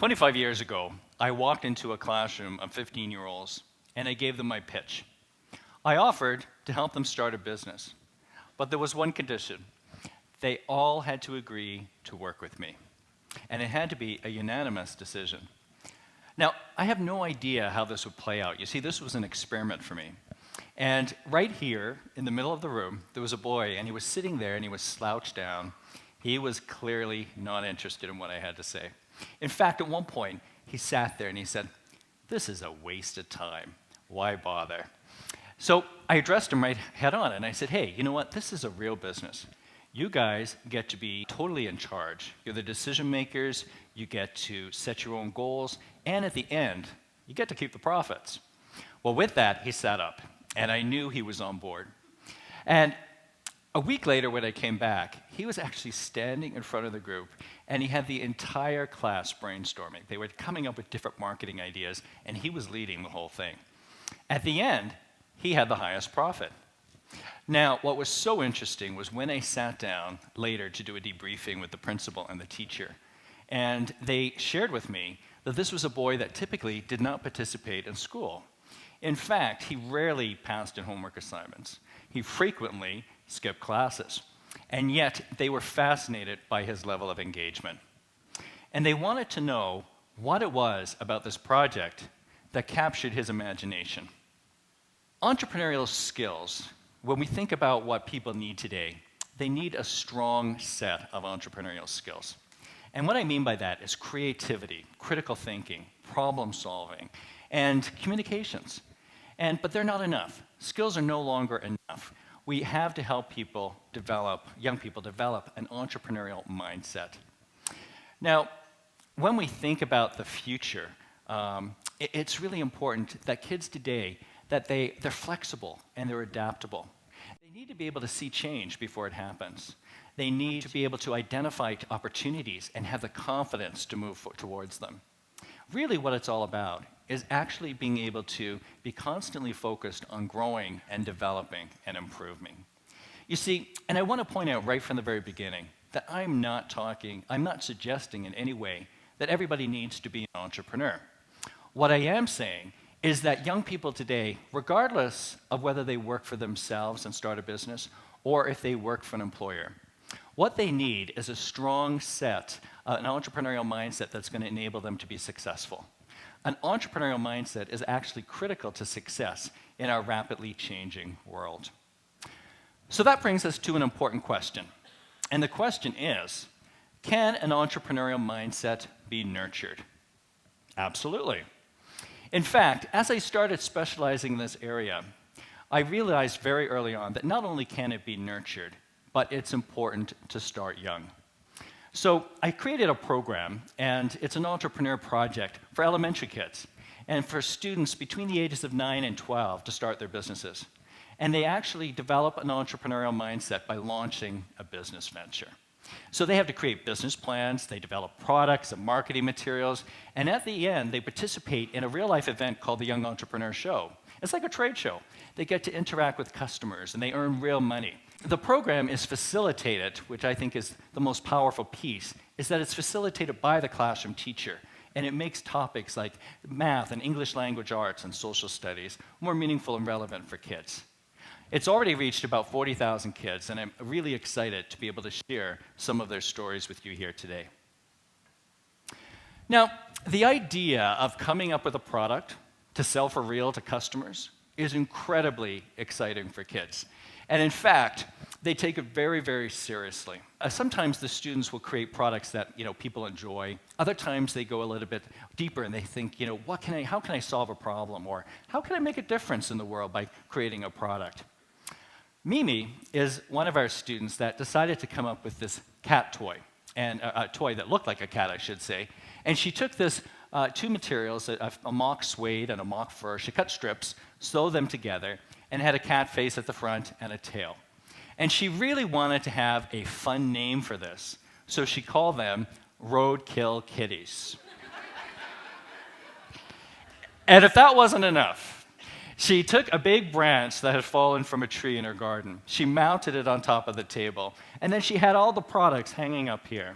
25 years ago, I walked into a classroom of 15-year-olds and I gave them my pitch. I offered to help them start a business, but there was one condition. They all had to agree to work with me, and it had to be a unanimous decision. Now, I have no idea how this would play out. You see, this was an experiment for me. And right here, in the middle of the room, there was a boy, and he was sitting there, and he was slouched down. He was clearly not interested in what I had to say. In fact, at one point, he sat there and he said, "This is a waste of time. Why bother?" So I addressed him right head on, and I said, "Hey, you know what? This is a real business. You guys get to be totally in charge. You're the decision makers, you get to set your own goals, and at the end, you get to keep the profits." Well, with that, he sat up, and I knew he was on board. And a week later, when I came back, he was actually standing in front of the group, and he had the entire class brainstorming. They were coming up with different marketing ideas, and he was leading the whole thing. At the end, he had the highest profit. Now, what was so interesting was when I sat down later to do a debriefing with the principal and the teacher, and they shared with me that this was a boy that typically did not participate in school. In fact, he rarely passed in homework assignments. He frequently skipped classes, and yet they were fascinated by his level of engagement. And they wanted to know what it was about this project that captured his imagination. Entrepreneurial skills, when we think about what people need today, they need a strong set of entrepreneurial skills. And what I mean by that is creativity, critical thinking, problem solving, and communications. But they're not enough. Skills are no longer enough. We have to help people develop, young people develop an entrepreneurial mindset. Now, when we think about the future, it's really important that kids today, that they're flexible and they're adaptable. They need to be able to see change before it happens. They need to be able to identify opportunities and have the confidence to move towards them. Really what it's all about is actually being able to be constantly focused on growing and developing and improving. You see, and I want to point out right from the very beginning that I'm not suggesting in any way that everybody needs to be an entrepreneur. What I am saying is that young people today, regardless of whether they work for themselves and start a business or if they work for an employer, what they need is a strong set, an entrepreneurial mindset that's going to enable them to be successful. An entrepreneurial mindset is actually critical to success in our rapidly changing world. So that brings us to an important question. And the question is, can an entrepreneurial mindset be nurtured? Absolutely. In fact, as I started specializing in this area, I realized very early on that not only can it be nurtured, but it's important to start young. So I created a program, and it's an entrepreneur project for elementary kids and for students between the ages of 9 and 12 to start their businesses. And they actually develop an entrepreneurial mindset by launching a business venture. So they have to create business plans, they develop products and marketing materials, and at the end, they participate in a real-life event called the Young Entrepreneur Show. It's like a trade show. They get to interact with customers, and they earn real money. The program is facilitated, which I think is the most powerful piece, is that it's facilitated by the classroom teacher, and it makes topics like math and English language arts and social studies more meaningful and relevant for kids. It's already reached about 40,000 kids, and I'm really excited to be able to share some of their stories with you here today. Now, the idea of coming up with a product to sell for real to customers is incredibly exciting for kids. And in fact, they take it very, very seriously. Sometimes the students will create products that people enjoy. Other times they go a little bit deeper and they think, how can I solve a problem? Or how can I make a difference in the world by creating a product? Mimi is one of our students that decided to come up with this cat toy, and a toy that looked like a cat, I should say. And she took this two materials, a mock suede and a mock fur. She cut strips, sewed them together, and had a cat face at the front and a tail. And she really wanted to have a fun name for this, so she called them Roadkill Kitties. And if that wasn't enough, she took a big branch that had fallen from a tree in her garden. She mounted it on top of the table, and then she had all the products hanging up here.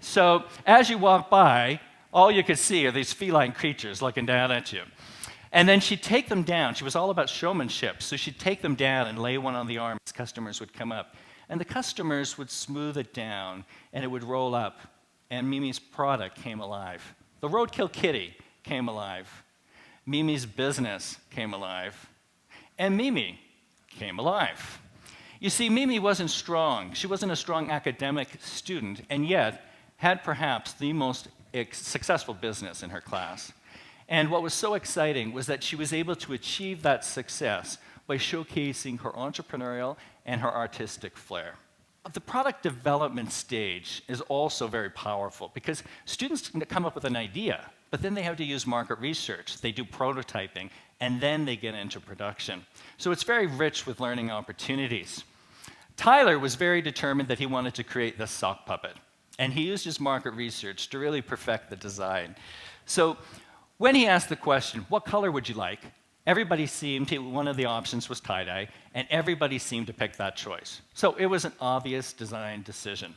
So as you walk by, all you could see are these feline creatures looking down at you. And then she'd take them down. She was all about showmanship. So she'd take them down and lay one on the arm as customers would come up. And the customers would smooth it down, and it would roll up. And Mimi's product came alive. The Roadkill Kitty came alive. Mimi's business came alive. And Mimi came alive. You see, Mimi wasn't strong. She wasn't a strong academic student, and yet had perhaps the most successful business in her class. And what was so exciting was that she was able to achieve that success by showcasing her entrepreneurial and her artistic flair. The product development stage is also very powerful because students come up with an idea, but then they have to use market research. They do prototyping, and then they get into production. So it's very rich with learning opportunities. Tyler was very determined that he wanted to create this sock puppet, and he used his market research to really perfect the design. So when he asked the question, what color would you like? Everybody seemed to, one of the options was tie-dye, and everybody seemed to pick that choice. So it was an obvious design decision.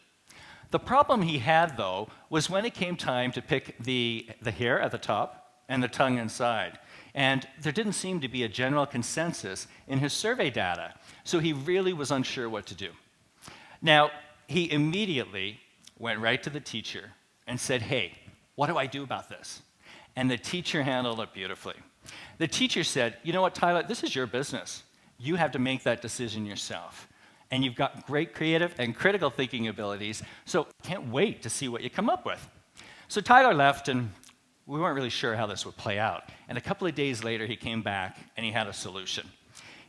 The problem he had, though, was when it came time to pick the hair at the top and the tongue inside. And there didn't seem to be a general consensus in his survey data, so he really was unsure what to do. Now, he immediately went right to the teacher and said, hey, what do I do about this? And the teacher handled it beautifully. The teacher said, you know what, Tyler, this is your business. You have to make that decision yourself. And you've got great creative and critical thinking abilities, so I can't wait to see what you come up with. So Tyler left, and we weren't really sure how this would play out. And a couple of days later, he came back, and he had a solution.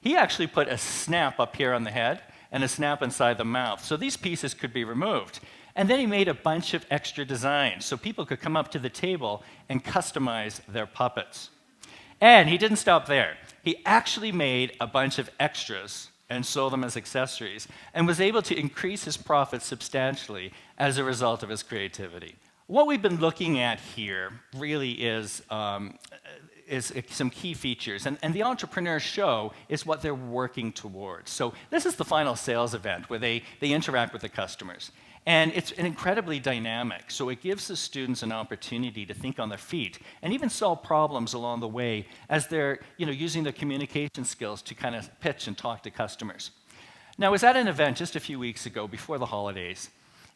He actually put a snap up here on the head and a snap inside the mouth, so these pieces could be removed. And then he made a bunch of extra designs so people could come up to the table and customize their puppets. And he didn't stop there. He actually made a bunch of extras and sold them as accessories and was able to increase his profits substantially as a result of his creativity. What we've been looking at here really is some key features, and the Entrepreneur Show is what they're working towards. So this is the final sales event where they interact with the customers. And it's incredibly dynamic, so it gives the students an opportunity to think on their feet and even solve problems along the way as they're using their communication skills to kind of pitch and talk to customers. Now, I was at an event just a few weeks ago before the holidays,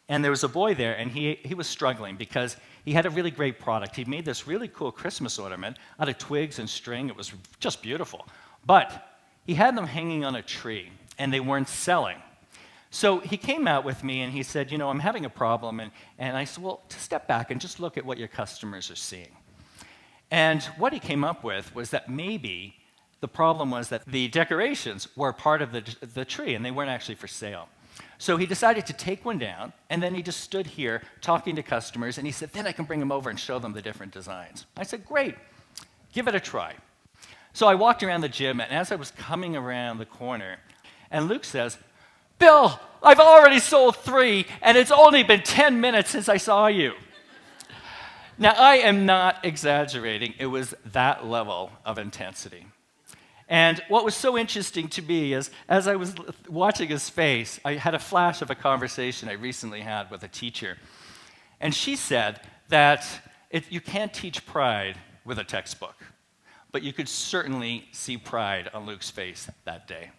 and there was a boy there, and he was struggling because he had a really great product. He'd made this really cool Christmas ornament out of twigs and string. It was just beautiful. But he had them hanging on a tree, and they weren't selling. So he came out with me and he said, I'm having a problem. And I said, well, step back and just look at what your customers are seeing. And what he came up with was that maybe the problem was that the decorations were part of the tree and they weren't actually for sale. So he decided to take one down, and then he just stood here talking to customers, and he said, then I can bring them over and show them the different designs. I said, great, give it a try. So I walked around the gym, and as I was coming around the corner, and Luke says, Bill, I've already sold 3, and it's only been 10 minutes since I saw you. Now, I am not exaggerating. It was that level of intensity. And what was so interesting to me is, as I was watching his face, I had a flash of a conversation I recently had with a teacher. And she said that you can't teach pride with a textbook, but you could certainly see pride on Luke's face that day.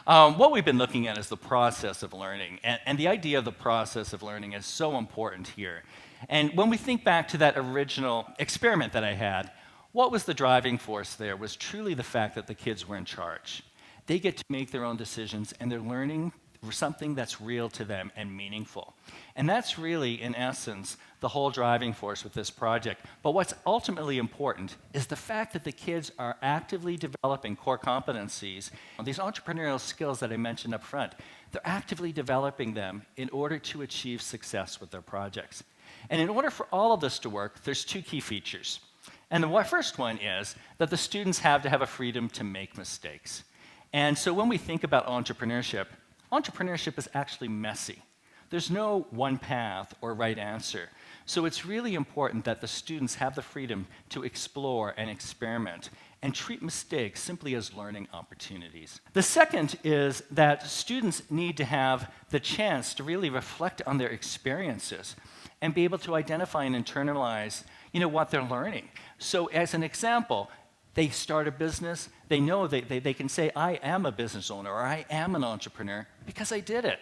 What we've been looking at is the process of learning, and the idea of the process of learning is so important here. And when we think back to that original experiment that I had, what was the driving force there was truly the fact that the kids were in charge. They get to make their own decisions, and they're learning something that's real to them and meaningful. And that's really, in essence, the whole driving force with this project. But what's ultimately important is the fact that the kids are actively developing core competencies, these entrepreneurial skills that I mentioned up front. They're actively developing them in order to achieve success with their projects. And in order for all of this to work, there's 2 key features. And the first one is that the students have to have a freedom to make mistakes. And so when we think about entrepreneurship is actually messy. There's no one path or right answer. So it's really important that the students have the freedom to explore and experiment and treat mistakes simply as learning opportunities. The second is that students need to have the chance to really reflect on their experiences and be able to identify and internalize, what they're learning. So as an example, they start a business, they know they can say, I am a business owner, or I am an entrepreneur because I did it,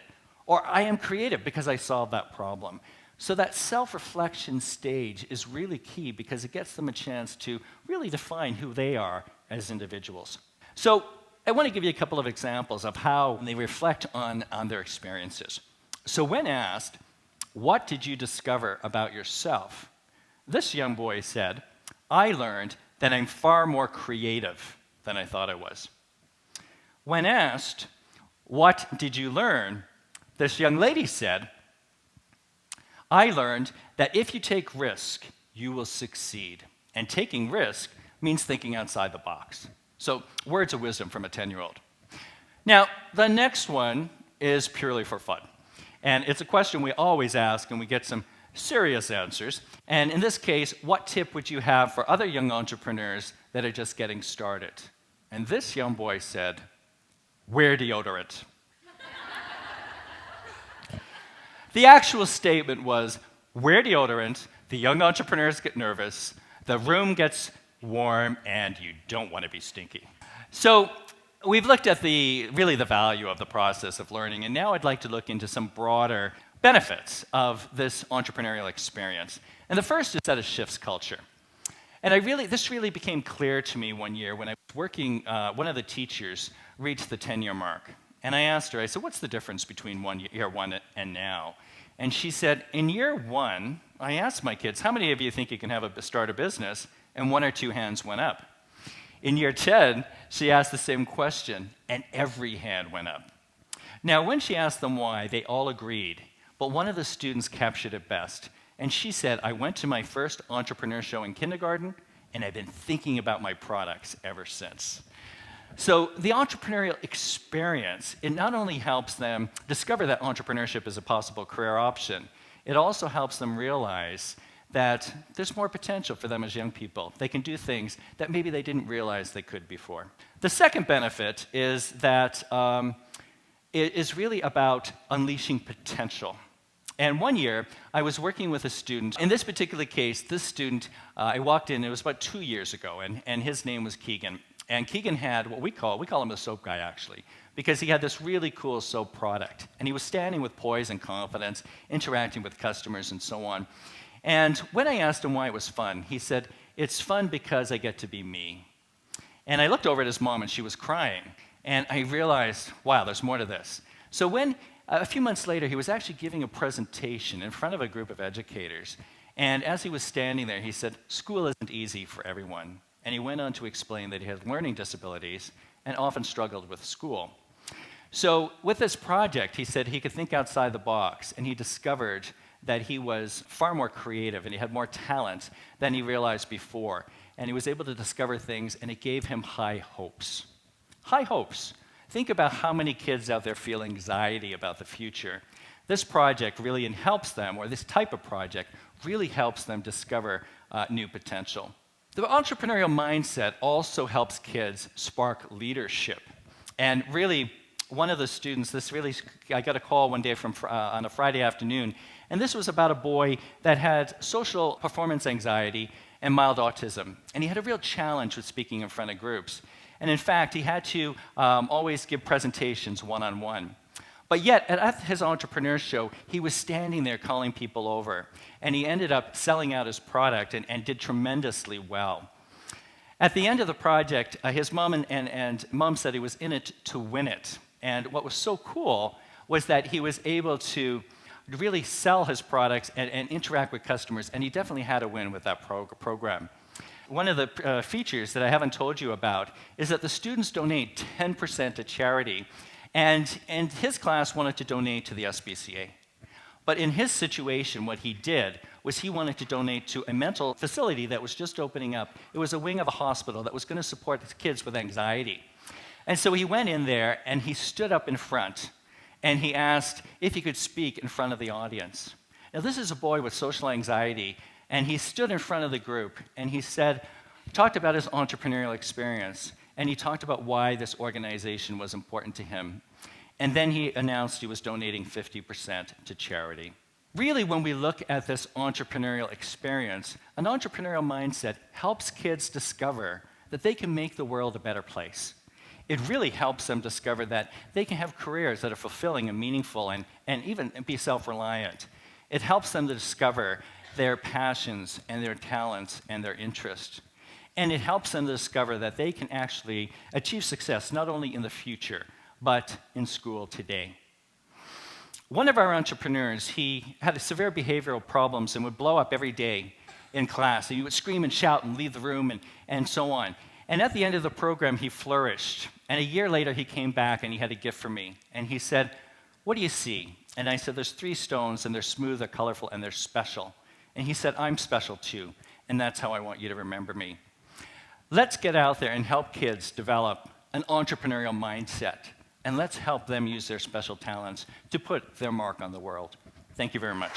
or I am creative because I solved that problem. So that self-reflection stage is really key because it gets them a chance to really define who they are as individuals. So I want to give you a couple of examples of how they reflect on their experiences. So when asked, what did you discover about yourself? This young boy said, I learned that I'm far more creative than I thought I was. When asked, what did you learn? This young lady said, I learned that if you take risk, you will succeed. And taking risk means thinking outside the box. So, words of wisdom from a 10-year-old. Now, the next one is purely for fun. And it's a question we always ask, and we get some serious answers. And in this case, what tip would you have for other young entrepreneurs that are just getting started? And this young boy said, wear deodorant. The actual statement was, wear deodorant, the young entrepreneurs get nervous, the room gets warm, and you don't want to be stinky. So we've looked at the value of the process of learning, and now I'd like to look into some broader benefits of this entrepreneurial experience. And the first is that it shifts culture. And this really became clear to me one year when I was working, one of the teachers reached the 10-year mark. And I asked her, I said, what's the difference between year one and now? And she said, in year one, I asked my kids, how many of you think you can start a business? And 1 or 2 hands went up. In year 10, she asked the same question, and every hand went up. Now, when she asked them why, they all agreed, but one of the students captured it best. And she said, I went to my first entrepreneur show in kindergarten, and I've been thinking about my products ever since. So the entrepreneurial experience, it not only helps them discover that entrepreneurship is a possible career option, it also helps them realize that there's more potential for them as young people. They can do things that maybe they didn't realize they could before. The second benefit is that it is really about unleashing potential. And one year, I was working with a student. In this particular case, this student, I walked in, it was about 2 years ago, and his name was Keegan. And Keegan had what we call him the soap guy, actually, because he had this really cool soap product. And he was standing with poise and confidence, interacting with customers and so on. And when I asked him why it was fun, he said, it's fun because I get to be me. And I looked over at his mom, and she was crying. And I realized, wow, there's more to this. So when, a few months later, he was actually giving a presentation in front of a group of educators. And as he was standing there, he said, school isn't easy for everyone. And he went on to explain that he had learning disabilities and often struggled with school. So with this project, he said he could think outside the box, and he discovered that he was far more creative and he had more talent than he realized before. And he was able to discover things, and it gave him high hopes. High hopes. Think about how many kids out there feel anxiety about the future. This project really helps them, or this type of project really helps them discover new potential. The entrepreneurial mindset also helps kids spark leadership. And really, one of the students, I got a call one day on a Friday afternoon, and this was about a boy that had social performance anxiety and mild autism. And he had a real challenge with speaking in front of groups. And in fact, he had to always give presentations one-on-one. But yet, at his entrepreneur show, he was standing there calling people over. And he ended up selling out his product and did tremendously well. At the end of the project, his mom and mom said he was in it to win it. And what was so cool was that he was able to really sell his products and interact with customers, and he definitely had a win with that program. One of the features that I haven't told you about is that the students donate 10% to charity. And his class wanted to donate to the SPCA. But in his situation, what he did was he wanted to donate to a mental facility that was just opening up. It was a wing of a hospital that was going to support kids with anxiety. And so he went in there, and he stood up in front, and he asked if he could speak in front of the audience. Now, this is a boy with social anxiety, and he stood in front of the group, and he talked about his entrepreneurial experience. And he talked about why this organization was important to him. And then he announced he was donating 50% to charity. Really, when we look at this entrepreneurial experience, an entrepreneurial mindset helps kids discover that they can make the world a better place. It really helps them discover that they can have careers that are fulfilling and meaningful and even be self-reliant. It helps them to discover their passions and their talents and their interests. And it helps them to discover that they can actually achieve success not only in the future, but in school today. One of our entrepreneurs, he had severe behavioral problems and would blow up every day in class. And he would scream and shout and leave the room and so on. And at the end of the program, he flourished. And a year later, he came back and he had a gift for me. And he said, "What do you see?" And I said, "There's 3 stones, and they're smooth, they're colorful, and they're special." And he said, "I'm special too, and that's how I want you to remember me." Let's get out there and help kids develop an entrepreneurial mindset. And let's help them use their special talents to put their mark on the world. Thank you very much.